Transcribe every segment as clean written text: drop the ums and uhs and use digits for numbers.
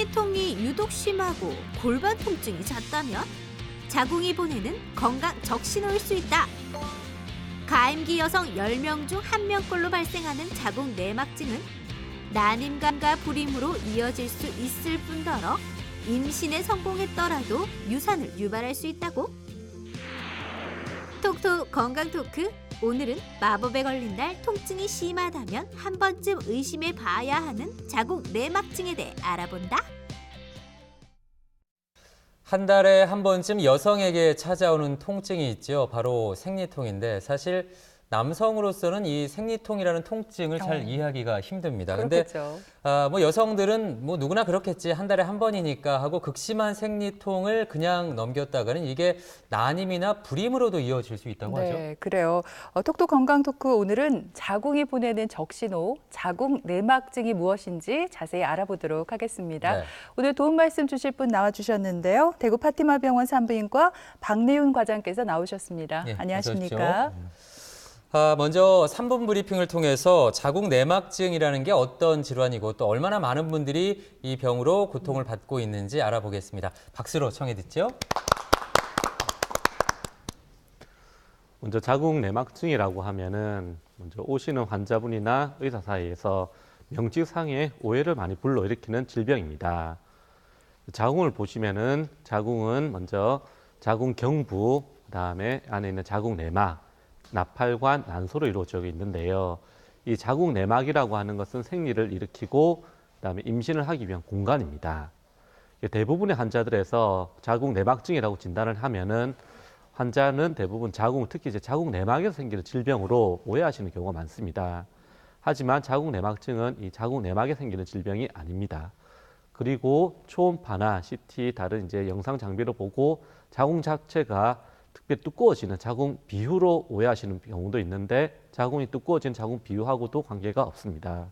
생리통이 유독 심하고 골반 통증이 잦다면 자궁이 보내는 건강 적신호일 수 있다. 가임기 여성 10명 중 1명꼴로 발생하는 자궁 내막증은 난임감과 불임으로 이어질 수 있을 뿐더러 임신에 성공했더라도 유산을 유발할 수 있다고. 톡톡 건강 토크. 오늘은 마법에 걸린 날 통증이 심하다면 한 번쯤 의심해 봐야 하는 자궁 내막증에 대해 알아본다. 한 달에 한 번쯤 여성에게 찾아오는 통증이 있죠. 바로 생리통인데 사실 남성으로서는 이 생리통이라는 통증을 잘 이해하기가 힘듭니다. 그렇겠죠. 근데 뭐 여성들은 뭐 누구나 그렇겠지. 한 달에 한 번이니까 하고 극심한 생리통을 그냥 넘겼다가는 이게 난임이나 불임으로도 이어질 수 있다고 하죠. 네, 그래요. 톡톡 건강 토크 오늘은 자궁이 보내는 적신호, 자궁 내막증이 무엇인지 자세히 알아보도록 하겠습니다. 네. 오늘 도움 말씀 주실 분 나와주셨는데요. 대구 파티마병원 산부인과 박내윤 과장께서 나오셨습니다. 네, 안녕하십니까? 먼저 3분 브리핑을 통해서 자궁 내막증이라는 게 어떤 질환이고 또 얼마나 많은 분들이 이 병으로 고통을 받고 있는지 알아보겠습니다. 박수로 청해 듣죠. 먼저 자궁 내막증이라고 하면은 먼저 오시는 환자분이나 의사 사이에서 명칭상의 오해를 많이 불러일으키는 질병입니다. 자궁을 보시면은 자궁은 먼저 자궁 경부, 그다음에 안에 있는 자궁 내막, 나팔관, 난소로 이루어져 있는데요. 이 자궁 내막이라고 하는 것은 생리를 일으키고 그다음에 임신을 하기 위한 공간입니다. 대부분의 환자들에서 자궁 내막증이라고 진단을 하면은 환자는 대부분 특히 이제 자궁 내막에서 생기는 질병으로 오해하시는 경우가 많습니다. 하지만 자궁 내막증은 이 자궁 내막에 생기는 질병이 아닙니다. 그리고 초음파나 CT 다른 이제 영상 장비로 보고 자궁 자체가 특별히 두꺼워지는 자궁 비후로 오해하시는 경우도 있는데 자궁이 두꺼워진 자궁 비후하고도 관계가 없습니다.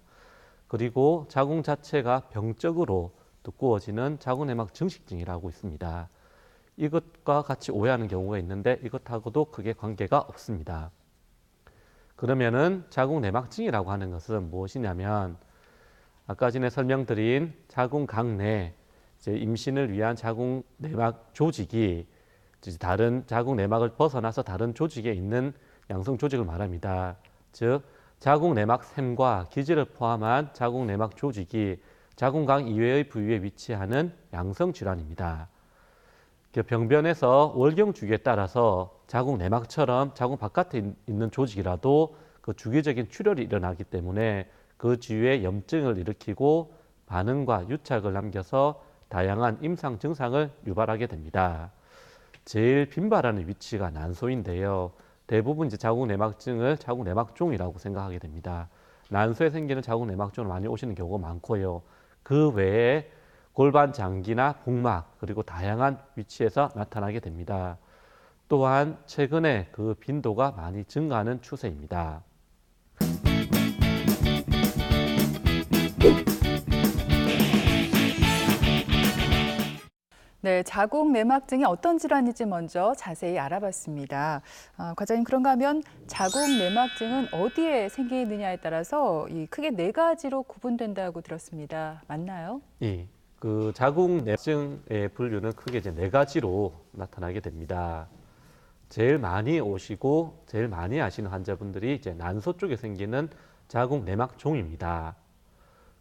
그리고 자궁 자체가 병적으로 두꺼워지는 자궁 내막 증식증이라고 있습니다. 이것과 같이 오해하는 경우가 있는데 이것하고도 크게 관계가 없습니다. 그러면은 자궁 내막증이라고 하는 것은 무엇이냐면 아까 전에 설명드린 자궁 강내 이제 임신을 위한 자궁 내막 조직이 다른 자궁 내막을 벗어나서 다른 조직에 있는 양성 조직을 말합니다. 즉 자궁 내막 샘과 기지를 포함한 자궁 내막 조직이 자궁강 이외의 부위에 위치하는 양성 질환입니다. 병변에서 월경 주기에 따라서 자궁 내막처럼 자궁 바깥에 있는 조직이라도 그 주기적인 출혈이 일어나기 때문에 그 주위에 염증을 일으키고 반응과 유착을 남겨서 다양한 임상 증상을 유발하게 됩니다. 제일 빈발하는 위치가 난소인데요. 대부분 이제 자궁 내막증을 자궁 내막종이라고 생각하게 됩니다. 난소에 생기는 자궁 내막종을 많이 오시는 경우가 많고요. 그 외에 골반 장기나 복막 그리고 다양한 위치에서 나타나게 됩니다. 또한 최근에 그 빈도가 많이 증가하는 추세입니다. 네, 자궁 내막증이 어떤 질환인지 먼저 자세히 알아봤습니다. 과장님, 그런가 하면 자궁 내막증은 어디에 생기느냐에 따라서 크게 4가지로 구분된다고 들었습니다. 맞나요? 예, 그 자궁 내막증의 분류는 크게 이제 4가지로 나타나게 됩니다. 제일 많이 오시고 제일 많이 아시는 환자분들이 이제 난소 쪽에 생기는 자궁 내막종입니다.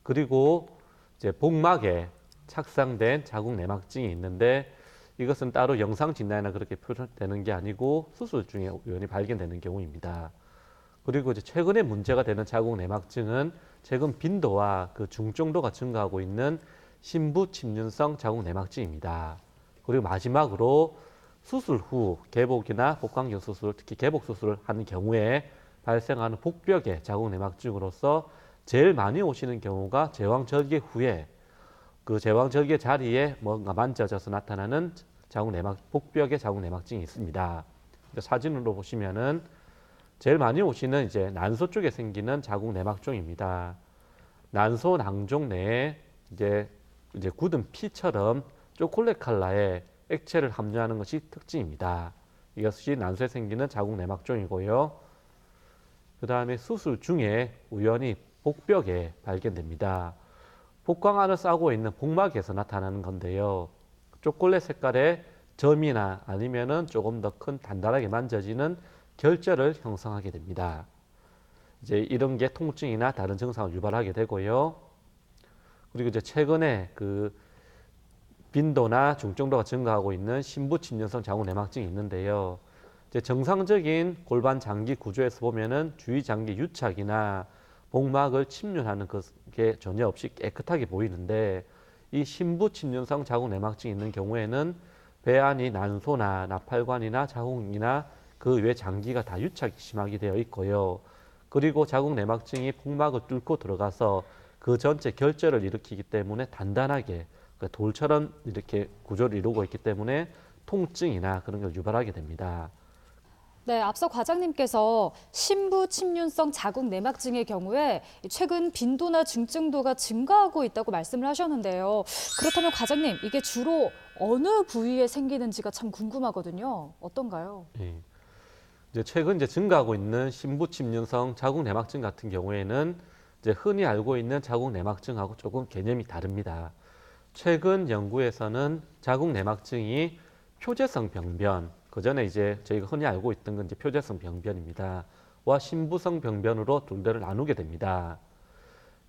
그리고 이제 복막에 착상된 자궁 내막증이 있는데 이것은 따로 영상 진단이나 그렇게 표현되는 게 아니고 수술 중에 우연히 발견되는 경우입니다. 그리고 이제 최근에 문제가 되는 자궁 내막증은 최근 빈도와 그 중증도가 증가하고 있는 신부 침륜성 자궁 내막증입니다. 그리고 마지막으로 수술 후 개복이나 복강경 수술, 특히 개복 수술을 하는 경우에 발생하는 복벽의 자궁 내막증으로서 제일 많이 오시는 경우가 제왕절개 후에 그 제왕절개 자리에 뭔가 만져져서 나타나는 자궁 내막 복벽의 자궁 내막증이 있습니다. 사진으로 보시면은 제일 많이 오시는 이제 난소 쪽에 생기는 자궁 내막종입니다. 난소 낭종 내에 이제 굳은 피처럼 초콜릿 컬러의 액체를 함유하는 것이 특징입니다. 이것이 난소에 생기는 자궁 내막종이고요. 그 다음에 수술 중에 우연히 복벽에 발견됩니다. 복강알을 싸고 있는 복막에서 나타나는 건데요. 초콜릿 색깔의 점이나 아니면은 조금 더 큰 단단하게 만져지는 결절을 형성하게 됩니다. 이제 이런 게 통증이나 다른 증상을 유발하게 되고요. 그리고 이제 최근에 그 빈도나 중증도가 증가하고 있는 신부침륜성 자궁내막증이 있는데요. 이제 정상적인 골반 장기 구조에서 보면은 주위 장기 유착이나 복막을 침륜하는 그게 전혀 없이 깨끗하게 보이는데 이 신부침륜성 자궁내막증이 있는 경우에는 배 안이 난소나 나팔관이나 자궁이나 그 외 장기가 다 유착이 심하게 되어 있고요. 그리고 자궁내막증이 복막을 뚫고 들어가서 그 전체 결절을 일으키기 때문에 단단하게 돌처럼 이렇게 구조를 이루고 있기 때문에 통증이나 그런 걸 유발하게 됩니다. 네, 앞서 과장님께서 신부침륜성 자궁내막증의 경우에 최근 빈도나 중증도가 증가하고 있다고 말씀을 하셨는데요. 그렇다면 과장님, 이게 주로 어느 부위에 생기는지가 참 궁금하거든요. 어떤가요? 예. 이제 최근 증가하고 있는 신부침륜성 자궁내막증 같은 경우에는 이제 흔히 알고 있는 자궁내막증하고 조금 개념이 다릅니다. 최근 연구에서는 자궁내막증이 표재성 병변, 그 전에 이제 저희가 흔히 알고 있던 건 이제 표재성 병변입니다. 와 신부성 병변으로 둘레를 나누게 됩니다.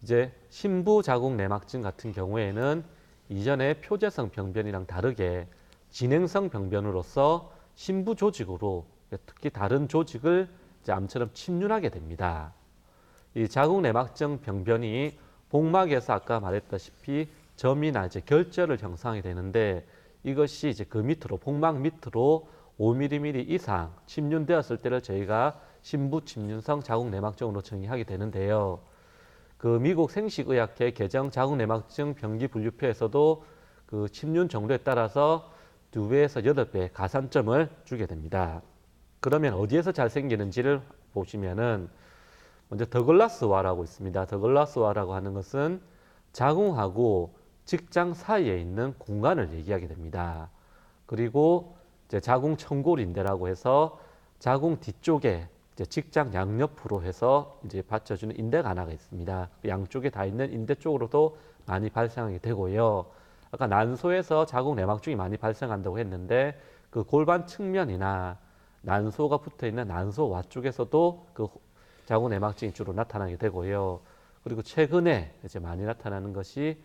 이제 신부 자궁내막증 같은 경우에는 이전에 표재성 병변이랑 다르게 진행성 병변으로서 신부 조직으로 특히 다른 조직을 이제 암처럼 침륜하게 됩니다. 이 자궁내막증 병변이 복막에서 아까 말했다시피 점이나 이제 결절을 형성하게 되는데 이것이 이제 그 밑으로 복막 밑으로 5mm 이상 침륜되었을 때를 저희가 신부침륜성 자궁내막증으로 정의하게 되는데요. 그 미국 생식의학회 개정 자궁내막증 병기 분류표에서도 그 침륜 정도에 따라서 2배에서 8배 가산점을 주게 됩니다. 그러면 어디에서 잘 생기는지를 보시면은 먼저 더글라스와라고 있습니다. 더글라스와라고 하는 것은 자궁하고 직장 사이에 있는 공간을 얘기하게 됩니다. 그리고 이제 자궁 청골인대라고 해서 자궁 뒤쪽에 이제 직장 양옆으로 해서 이제 받쳐주는 인대가 하나가 있습니다. 양쪽에 다 있는 인대 쪽으로도 많이 발생하게 되고요. 아까 난소에서 자궁 내막증이 많이 발생한다고 했는데 그 골반 측면이나 난소가 붙어 있는 난소 와 쪽에서도 그 자궁 내막증이 주로 나타나게 되고요. 그리고 최근에 이제 많이 나타나는 것이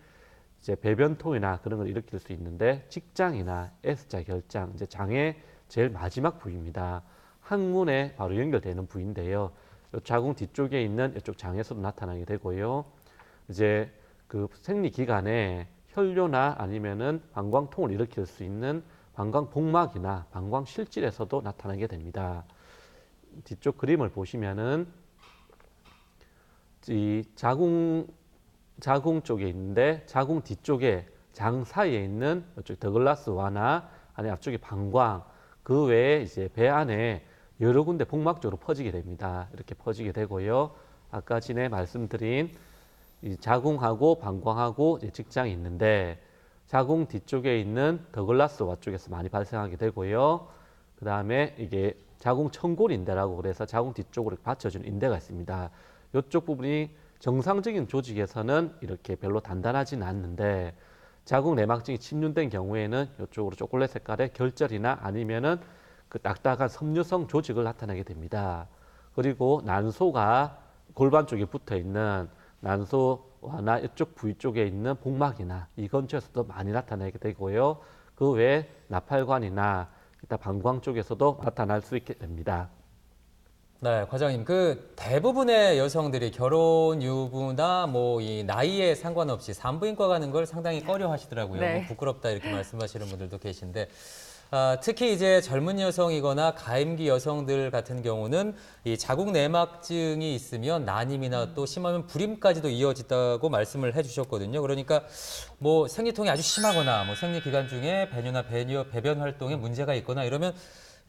이제 배변통이나 그런 걸 일으킬 수 있는데 직장이나 S자 결장, 이제 장의 제일 마지막 부위입니다. 항문에 바로 연결되는 부위인데요. 자궁 뒤쪽에 있는 이쪽 장에서도 나타나게 되고요. 이제 그 생리 기간에 혈뇨나 아니면은 방광통을 일으킬 수 있는 방광복막이나 방광실질에서도 나타나게 됩니다. 뒤쪽 그림을 보시면은 이 자궁 쪽에 있는데 자궁 뒤쪽에 장 사이에 있는 이쪽 더글라스와나 아니 앞쪽에 방광 그 외에 이제 배 안에 여러 군데 복막 쪽으로 퍼지게 됩니다. 이렇게 퍼지게 되고요. 아까 전에 말씀드린 이 자궁하고 방광하고 이제 직장이 있는데 자궁 뒤쪽에 있는 더글라스와 쪽에서 많이 발생하게 되고요. 그 다음에 이게 자궁 청골인대라고 그래서 자궁 뒤쪽으로 받쳐주는 인대가 있습니다. 이쪽 부분이 정상적인 조직에서는 이렇게 별로 단단하지는 않는데 자궁 내막증이 침륜된 경우에는 이쪽으로 초콜릿 색깔의 결절이나 아니면은 그 딱딱한 섬유성 조직을 나타내게 됩니다. 그리고 난소가 골반 쪽에 붙어 있는 난소와나 이쪽 부위 쪽에 있는 복막이나 이 근처에서도 많이 나타나게 되고요. 그 외에 나팔관이나 기타 방광 쪽에서도 나타날 수 있게 됩니다. 네, 과장님, 그 대부분의 여성들이 결혼 유부나 뭐 이 나이에 상관없이 산부인과 가는 걸 상당히 꺼려 하시더라고요. 네. 뭐 부끄럽다 이렇게 말씀하시는 분들도 계신데 특히 이제 젊은 여성이거나 가임기 여성들 같은 경우는 이 자궁 내막증이 있으면 난임이나 또 심하면 불임까지도 이어진다고 말씀을 해주셨거든요. 그러니까 뭐 생리통이 아주 심하거나 뭐 생리 기간 중에 배뇨나 배변 활동에 문제가 있거나 이러면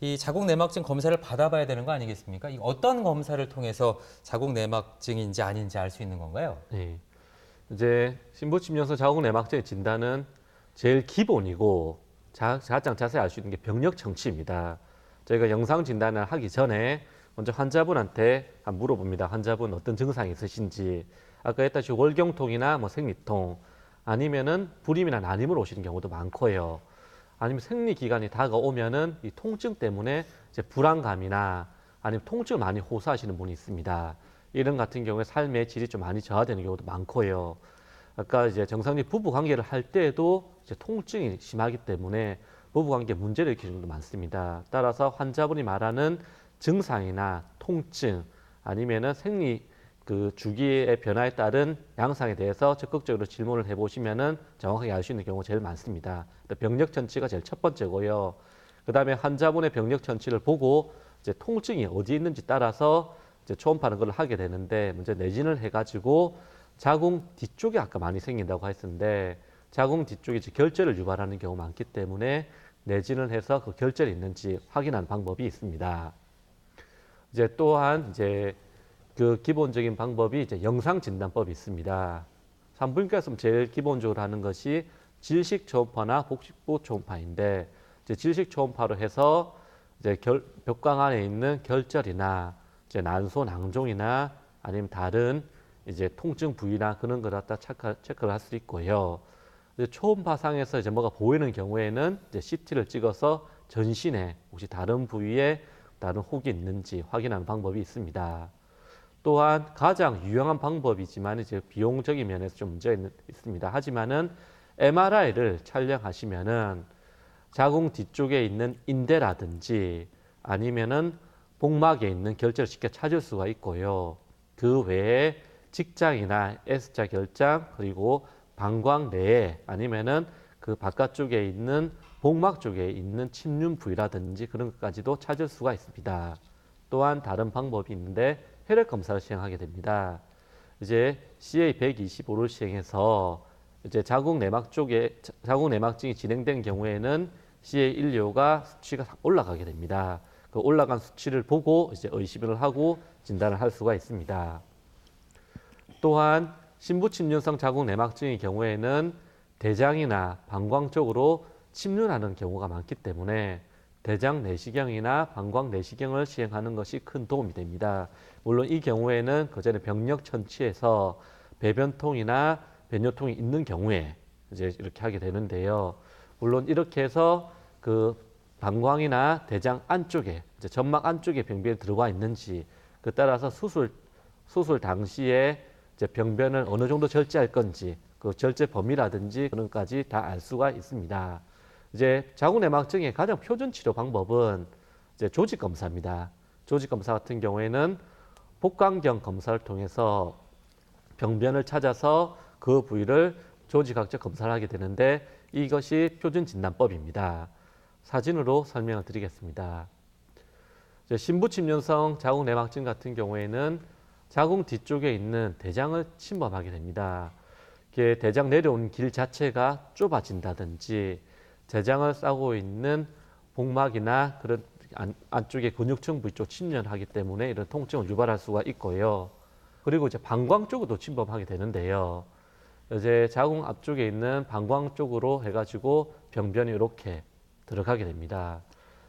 이 자궁 내막증 검사를 받아봐야 되는 거 아니겠습니까? 이 어떤 검사를 통해서 자궁 내막증인지 아닌지 알 수 있는 건가요? 네. 이제 신부침륜성 자궁 내막증의 진단은 제일 기본이고 가장 자세히 알 수 있는 게 병력 청취입니다. 저희가 영상 진단을 하기 전에 먼저 환자분한테 물어봅니다. 환자분 어떤 증상이 있으신지. 아까 했다시피 월경통이나 뭐 생리통, 아니면은 불임이나 난임으로 오시는 경우도 많고요. 아니면 생리 기간이 다가오면은 이 통증 때문에 이제 불안감이나 아니면 통증을 많이 호소하시는 분이 있습니다. 이런 같은 경우에 삶의 질이 좀 많이 저하되는 경우도 많고요. 아까 이제 정상적인 부부 관계를 할 때에도 이제 통증이 심하기 때문에 부부 관계 문제를 일으키는 경우도 많습니다. 따라서 환자분이 말하는 증상이나 통증 아니면은 생리 그 주기의 변화에 따른 양상에 대해서 적극적으로 질문을 해보시면은 정확하게 알 수 있는 경우가 제일 많습니다. 병력 천치가 제일 첫 번째고요. 그 다음에 환자분의 병력 천치를 보고 이제 통증이 어디 있는지 따라서 이제 초음파는 걸 하게 되는데 먼저 내진을 해가지고 자궁 뒤쪽에 아까 많이 생긴다고 했었는데 자궁 뒤쪽에 이제 결절을 유발하는 경우가 많기 때문에 내진을 해서 그 결절이 있는지 확인하는 방법이 있습니다. 이제 또한 이제 그 기본적인 방법이 이제 영상 진단법이 있습니다. 산부인과에서 제일 기본적으로 하는 것이 질식 초음파나 복식부 초음파인데 이제 질식 초음파로 해서 이제 벽광 안에 있는 결절이나 이제 난소, 낭종이나 아니면 다른 이제 통증 부위나 그런 걸 갖다 체크를 할 수 있고요. 이제 초음파상에서 이제 뭐가 보이는 경우에는 이제 CT를 찍어서 전신에 혹시 다른 부위에 다른 혹이 있는지 확인하는 방법이 있습니다. 또한 가장 유용한 방법이지만 이제 비용적인 면에서 좀 문제가 있습니다. 하지만은 MRI를 촬영하시면은 자궁 뒤쪽에 있는 인대라든지 아니면은 복막에 있는 결절을 쉽게 찾을 수가 있고요. 그 외에 직장이나 S자 결장 그리고 방광 내에 아니면은 그 바깥쪽에 있는 복막 쪽에 있는 침륜 부위라든지 그런 것까지도 찾을 수가 있습니다. 또한 다른 방법이 있는데 혈액 검사를 시행하게 됩니다. 이제 CA-125를 시행해서 이제 자궁 내막증이 진행된 경우에는 CA-125가 수치가 올라가게 됩니다. 그 올라간 수치를 보고 이제 의심을 하고 진단을 할 수가 있습니다. 또한 신부침륜성 자궁 내막증의 경우에는 대장이나 방광 쪽으로 침륜하는 경우가 많기 때문에 대장 내시경이나 방광 내시경을 시행하는 것이 큰 도움이 됩니다. 물론 이 경우에는 그 전에 병력 천치에서 배변통이나 배뇨통이 있는 경우에 이제 이렇게 하게 되는데요. 물론 이렇게 해서 그 방광이나 대장 안쪽에 이제 점막 안쪽에 병변이 들어가 있는지 그 따라서 수술 당시에 이제 병변을 어느 정도 절제할 건지 그 절제 범위라든지 그런 것까지 다 알 수가 있습니다. 이제 자궁 내막증의 가장 표준 치료 방법은 이제 조직 검사입니다. 조직 검사 같은 경우에는 복강경 검사를 통해서 병변을 찾아서 그 부위를 조직학적 검사를 하게 되는데 이것이 표준 진단법입니다. 사진으로 설명을 드리겠습니다. 이제 신부침륜성 자궁 내막증 같은 경우에는 자궁 뒤쪽에 있는 대장을 침범하게 됩니다. 이게 대장 내려오는 길 자체가 좁아진다든지 대장을 싸고 있는 복막이나 그런 안쪽에 근육층 부위 쪽 침전하기 때문에 이런 통증을 유발할 수가 있고요. 그리고 이제 방광 쪽으로 침범하게 되는데요. 이제 자궁 앞쪽에 있는 방광 쪽으로 해가지고 병변이 이렇게 들어가게 됩니다.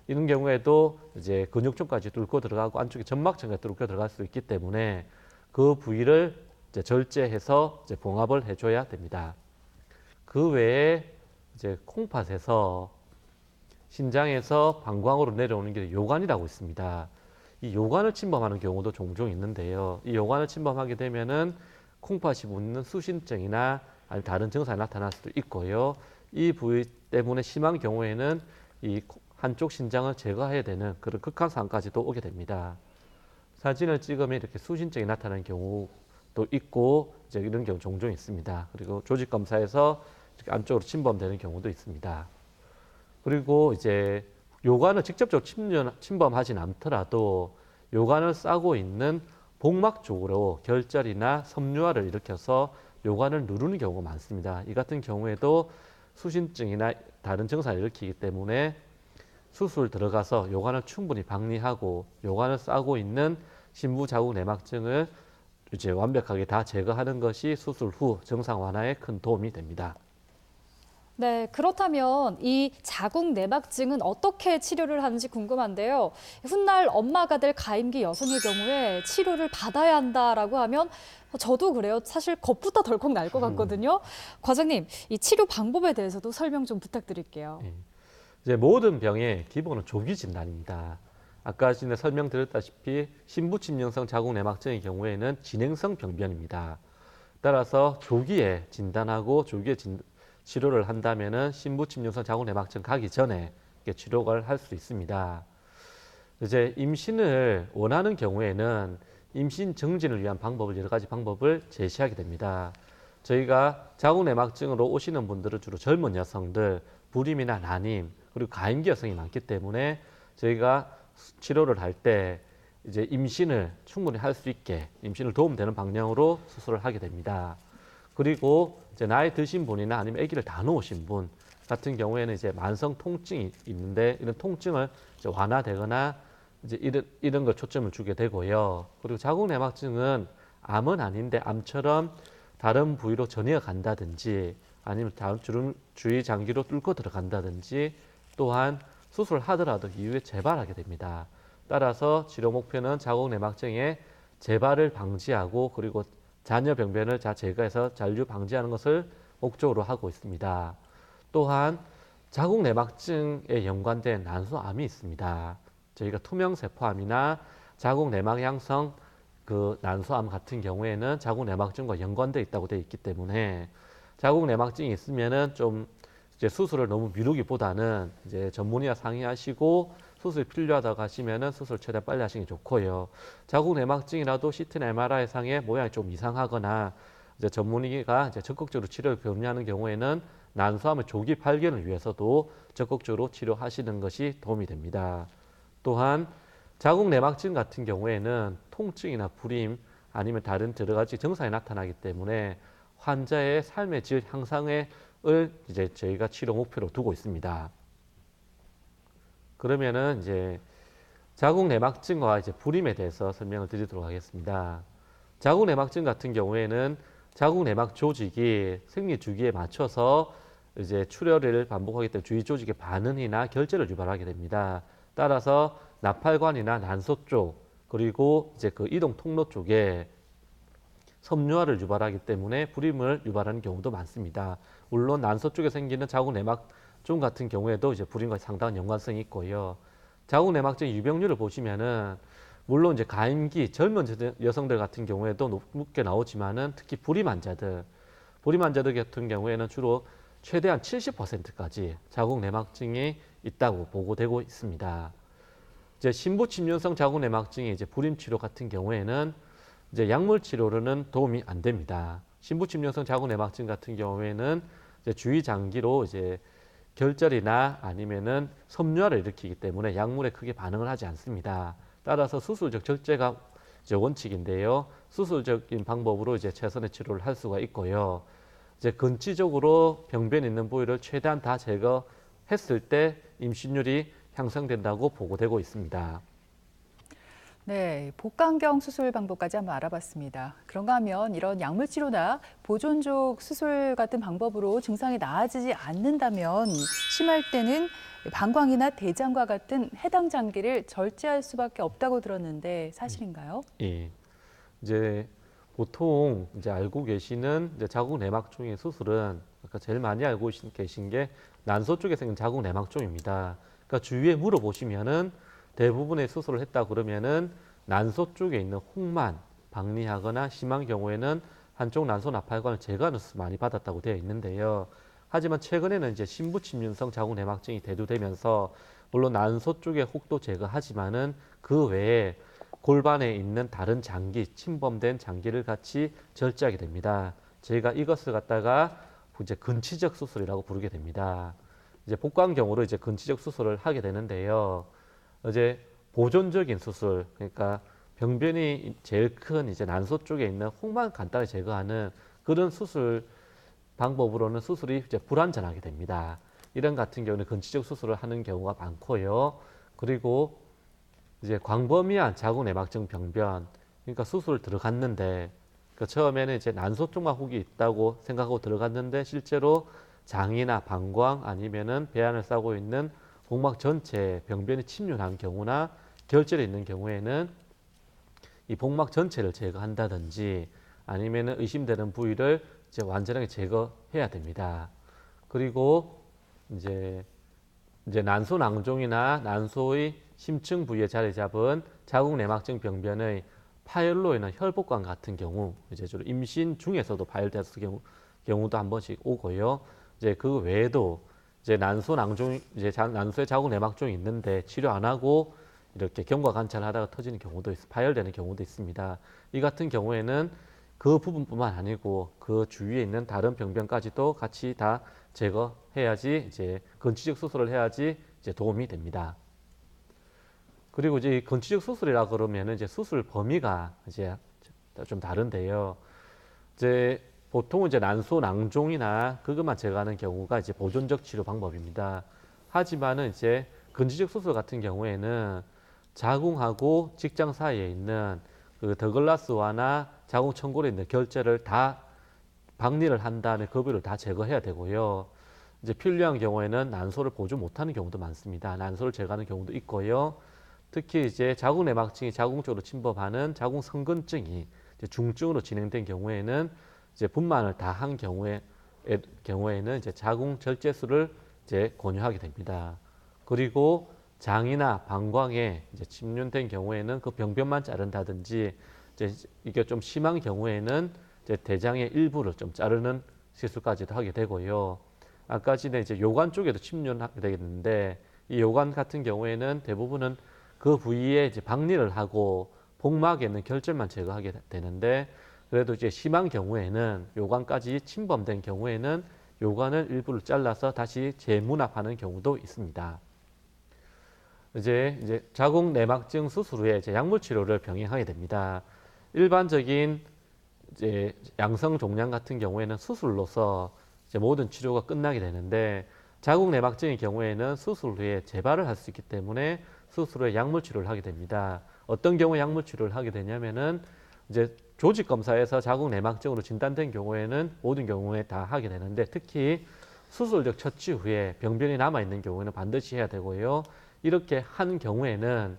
이런 경우에도 이제 근육층까지 뚫고 들어가고 안쪽에 점막층까지 뚫고 들어갈 수 있기 때문에 그 부위를 이제 절제해서 이제 봉합을 해줘야 됩니다. 그 외에 이제 콩팥에서 신장에서 방광으로 내려오는 게 요관이라고 있습니다. 이 요관을 침범하는 경우도 종종 있는데요. 이 요관을 침범하게 되면은 콩팥이 붓는 수신증이나 아니면 다른 증상이 나타날 수도 있고요. 이 부위 때문에 심한 경우에는 이 한쪽 신장을 제거해야 되는 그런 극한 상황까지도 오게 됩니다. 사진을 찍으면 이렇게 수신증이 나타나는 경우도 있고 이제 이런 경우 종종 있습니다. 그리고 조직 검사에서 이렇게 안쪽으로 침범되는 경우도 있습니다. 그리고 이제 요관을 직접적으로 침범하진 않더라도 요관을 싸고 있는 복막 쪽으로 결절이나 섬유화를 일으켜서 요관을 누르는 경우가 많습니다. 이 같은 경우에도 수신증이나 다른 증상을 일으키기 때문에 수술 들어가서 요관을 충분히 박리하고 요관을 싸고 있는 신부 자궁 내막증을 이제 완벽하게 다 제거하는 것이 수술 후 증상 완화에 큰 도움이 됩니다. 네, 그렇다면 이 자궁 내막증은 어떻게 치료를 하는지 궁금한데요. 훗날 엄마가 될 가임기 여성의 경우에 치료를 받아야 한다라고 하면 저도 그래요. 사실 겁부터 덜컥 날 것 같거든요. 과장님, 이 치료 방법에 대해서도 설명 좀 부탁드릴게요. 예. 이제 모든 병의 기본은 조기 진단입니다. 아까 전에 설명드렸다시피 신부침륜성 자궁내막증의 경우에는 진행성 병변입니다. 따라서 조기에 진단하고 조기에 치료를 한다면은 신부침륜성 자궁내막증 가기 전에 치료를 할 수 있습니다. 이제 임신을 원하는 경우에는 임신 정진을 위한 방법을 여러 가지 방법을 제시하게 됩니다. 저희가 자궁내막증으로 오시는 분들은 주로 젊은 여성들, 불임이나 난임, 그리고 가임기 여성이 많기 때문에 저희가 치료를 할 때 이제 임신을 충분히 할 수 있게 임신을 도움되는 방향으로 수술을 하게 됩니다. 그리고 이제 나이 드신 분이나 아니면 아기를 다 놓으신 분 같은 경우에는 이제 만성 통증이 있는데 이런 통증을 이제 완화되거나 이제 이런 걸 초점을 주게 되고요. 그리고 자궁내막증은 암은 아닌데 암처럼 다른 부위로 전이어 간다든지 아니면 주위 장기로 뚫고 들어간다든지 또한 수술을 하더라도 이후에 재발하게 됩니다. 따라서 치료 목표는 자궁내막증의 재발을 방지하고 그리고 잔여 병변을 제거해서 잔류 방지하는 것을 목적으로 하고 있습니다. 또한 자궁내막증에 연관된 난소암이 있습니다. 저희가 투명세포암이나 자궁내막향성 그 난소암 같은 경우에는 자궁내막증과 연관되어 있다고 되어 있기 때문에 자궁내막증이 있으면은 좀 이제 수술을 너무 미루기보다는 이제 전문의와 상의하시고 수술이 필요하다고 하시면은 수술 최대한 빨리 하시는 게 좋고요. 자궁내막증이라도 CT나 MRI 상의 모양이 좀 이상하거나 이제 전문의가 이제 적극적으로 치료를 권유하는 경우에는 난소암의 조기 발견을 위해서도 적극적으로 치료하시는 것이 도움이 됩니다. 또한 자궁내막증 같은 경우에는 통증이나 불임 아니면 다른 여러 가지 증상이 나타나기 때문에 환자의 삶의 질 향상을 이제 저희가 치료 목표로 두고 있습니다. 그러면은 이제 자궁내막증과 이제 불임에 대해서 설명을 드리도록 하겠습니다. 자궁내막증 같은 경우에는 자궁내막 조직이 생리 주기에 맞춰서 이제 출혈을 반복하기 때문에 주위 조직의 반응이나 결제를 유발하게 됩니다. 따라서 나팔관이나 난소 쪽 그리고 이제 그 이동 통로 쪽에 섬유화를 유발하기 때문에 불임을 유발하는 경우도 많습니다. 물론 난소 쪽에 생기는 자궁내막증 같은 경우에도 이제 불임과 상당한 연관성이 있고요. 자궁내막증 유병률을 보시면은 물론 이제 가임기 젊은 여성들 같은 경우에도 높게 나오지만은 특히 불임 환자들 같은 경우에는 주로 최대한 70%까지 자궁내막증이 있다고 보고되고 있습니다. 이제 신부침륜성 자궁내막증이 이제 불임 치료 같은 경우에는 이제 약물 치료로는 도움이 안 됩니다. 신부침륜성 자궁내막증 같은 경우에는 이제 주위 장기로 이제 결절이나 아니면은 섬유화를 일으키기 때문에 약물에 크게 반응을 하지 않습니다. 따라서 수술적 절제가 이제 원칙인데요. 수술적인 방법으로 이제 최선의 치료를 할 수가 있고요. 이제 근치적으로 병변 있는 부위를 최대한 다 제거했을 때 임신율이 향상된다고 보고되고 있습니다. 네, 복강경 수술 방법까지 한번 알아봤습니다. 그런가 하면 이런 약물 치료나 보존적 수술 같은 방법으로 증상이 나아지지 않는다면 심할 때는 방광이나 대장과 같은 해당 장기를 절제할 수밖에 없다고 들었는데 사실인가요? 예. 이제 보통 이제 알고 계시는 이제 자궁내막증의 수술은 아까 제일 많이 알고 계신 게 난소 쪽에 생긴 자궁내막증입니다. 그러니까 주위에 물어보시면은 대부분의 수술을 했다 그러면은 난소 쪽에 있는 혹만 박리하거나 심한 경우에는 한쪽 난소 나팔관을 제거하는 수술 많이 받았다고 되어 있는데요. 하지만 최근에는 이제 신부침륜성 자궁내막증이 대두되면서 물론 난소 쪽의 혹도 제거하지만은 그 외에 골반에 있는 다른 장기, 침범된 장기를 같이 절제하게 됩니다. 저희가 이것을 갖다가 이제 근치적 수술이라고 부르게 됩니다. 이제 복강경으로 이제 근치적 수술을 하게 되는데요. 이제 보존적인 수술, 그러니까 병변이 제일 큰 이제 난소 쪽에 있는 혹만 간단히 제거하는 그런 수술 방법으로는 수술이 이제 불완전하게 됩니다. 이런 같은 경우는 근치적 수술을 하는 경우가 많고요. 그리고 이제 광범위한 자궁내막증 병변, 그러니까 수술 들어갔는데, 그러니까 처음에는 이제 난소 쪽만 혹이 있다고 생각하고 들어갔는데 실제로 장이나 방광 아니면은 배 안을 싸고 있는 복막 전체에 병변이 침륜한 경우나 결절이 있는 경우에는 이 복막 전체를 제거한다든지 아니면은 의심되는 부위를 이제 완전하게 제거해야 됩니다. 그리고 이제 난소 낭종이나 난소의 심층 부위에 자리 잡은 자궁 내막증 병변의 파열로 인한 혈복관 같은 경우, 이제 주로 임신 중에서도 파열됐을 경우도 한 번씩 오고요. 이제 그 외에도 이제 난소 낭종, 난소에 자궁 내막종이 있는데 치료 안 하고 이렇게 경과 관찰하다가 터지는 경우도 파열되는 경우도 있습니다. 이 같은 경우에는 그 부분뿐만 아니고 그 주위에 있는 다른 병변까지도 같이 다 제거해야지 이제 건치적 수술을 해야지 이제 도움이 됩니다. 그리고 이제 건치적 수술이라 그러면은 이제 수술 범위가 이제 좀 다른데요. 이제 보통은 이제 난소 낭종이나 그것만 제거하는 경우가 이제 보존적 치료 방법입니다. 하지만은 이제 건치적 수술 같은 경우에는 자궁하고 직장 사이에 있는 그 더글라스와나 자궁 천골에 있는 결절을 다 박리를 한 다음에 그 부위를 다 제거해야 되고요. 이제 필요한 경우에는 난소를 보존 못하는 경우도 많습니다. 난소를 제거하는 경우도 있고요. 특히 이제 자궁 내막증이 자궁 쪽으로 침범하는 자궁 성근증이 이제 중증으로 진행된 경우에는 이제 분만을 다 한 경우에는 이제 자궁 절제술을 이제 권유하게 됩니다. 그리고 장이나 방광에 이제 침륜된 경우에는 그 병변만 자른다든지 이제 이게 좀 심한 경우에는 이제 대장의 일부를 좀 자르는 시술까지도 하게 되고요. 아까 전에 이제 요관 쪽에도 침륜하게 되겠는데 이 요관 같은 경우에는 대부분은 그 부위에 이제 박리를 하고 복막에 있는 결절만 제거하게 되는데 그래도 이제 심한 경우에는 요관까지 침범된 경우에는 요관을 일부를 잘라서 다시 재문합하는 경우도 있습니다. 이제 자궁 내막증 수술 후에 이제 약물 치료를 병행하게 됩니다. 일반적인 이제 양성 종양 같은 경우에는 수술로서 이제 모든 치료가 끝나게 되는데 자궁 내막증의 경우에는 수술 후에 재발을 할 수 있기 때문에 수술 후에 약물 치료를 하게 됩니다. 어떤 경우에 약물 치료를 하게 되냐면은 이제 조직 검사에서 자궁 내막증으로 진단된 경우에는 모든 경우에 다 하게 되는데 특히 수술적 처치 후에 병변이 남아 있는 경우에는 반드시 해야 되고요. 이렇게 한 경우에는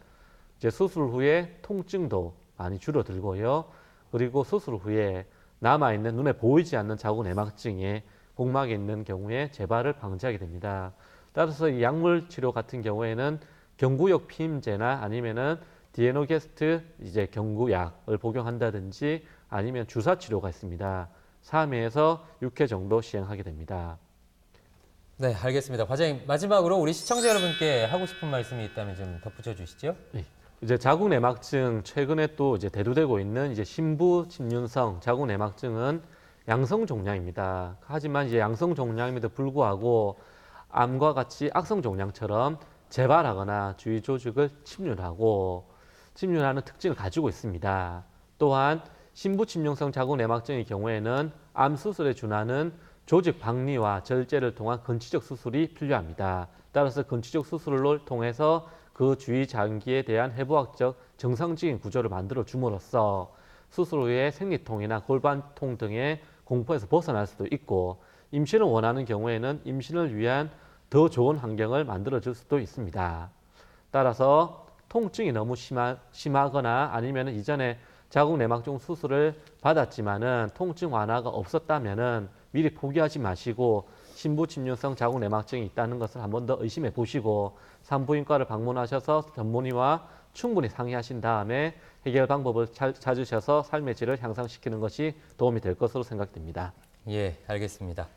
이제 수술 후에 통증도 많이 줄어들고요. 그리고 수술 후에 남아 있는 눈에 보이지 않는 자궁 내막증에 복막에 있는 경우에 재발을 방지하게 됩니다. 따라서 이 약물 치료 같은 경우에는 경구역 피임제나 아니면은 디에노게스트 이제 경구약을 복용한다든지 아니면 주사 치료가 있습니다. 3회에서 6회 정도 시행하게 됩니다. 네, 알겠습니다. 과장님, 마지막으로 우리 시청자 여러분께 하고 싶은 말씀이 있다면 좀 덧붙여 주시죠. 네. 이제 자궁 내막증 최근에 또 이제 대두되고 있는 이제 신부 침륜성 자궁 내막증은 양성 종양입니다. 하지만 이제 양성 종양임에도 불구하고 암과 같이 악성 종양처럼 재발하거나 주위 조직을 침륜하는 특징을 가지고 있습니다. 또한 신부 침륜성 자궁 내막증의 경우에는 암 수술에 준하는 조직 박리와 절제를 통한 건치적 수술이 필요합니다. 따라서 건치적 수술을 통해서 그 주위 장기에 대한 해부학적 정상적인 구조를 만들어 줌으로써 수술 후에 생리통이나 골반통 등의 공포에서 벗어날 수도 있고 임신을 원하는 경우에는 임신을 위한 더 좋은 환경을 만들어 줄 수도 있습니다. 따라서 통증이 너무 심하거나 아니면 이전에 자궁 내막증 수술을 받았지만은 통증 완화가 없었다면은 미리 포기하지 마시고 신부 침륜성 자궁 내막증이 있다는 것을 한 번 더 의심해 보시고 산부인과를 방문하셔서 전문의와 충분히 상의하신 다음에 해결 방법을 찾으셔서 삶의 질을 향상시키는 것이 도움이 될 것으로 생각됩니다. 예, 알겠습니다.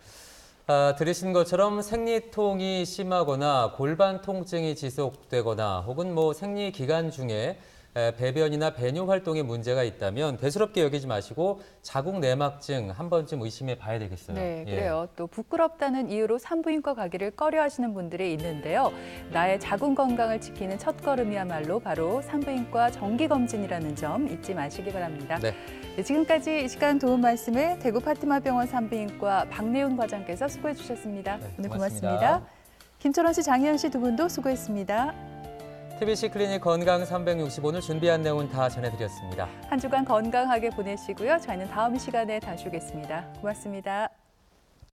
들으신 것처럼 생리통이 심하거나 골반 통증이 지속되거나 혹은 뭐 생리 기간 중에 배변이나 배뇨 활동에 문제가 있다면 대수롭게 여기지 마시고 자궁 내막증 한 번쯤 의심해 봐야 되겠어요. 네, 예. 그래요. 또 부끄럽다는 이유로 산부인과 가기를 꺼려하시는 분들이 있는데요. 나의 자궁 건강을 지키는 첫걸음이야말로 바로 산부인과 정기검진이라는 점 잊지 마시기 바랍니다. 네. 네, 지금까지 이 시간 도움 말씀을 대구 파티마병원 산부인과 박래훈 과장께서 수고해 주셨습니다. 네, 오늘 고맙습니다. 고맙습니다. 김철원 씨, 장희연 씨 두 분도 수고했습니다. TBC 클리닉 건강 360 오늘 준비한 내용은 다 전해드렸습니다. 한 주간 건강하게 보내시고요. 저희는 다음 시간에 다시 오겠습니다. 고맙습니다.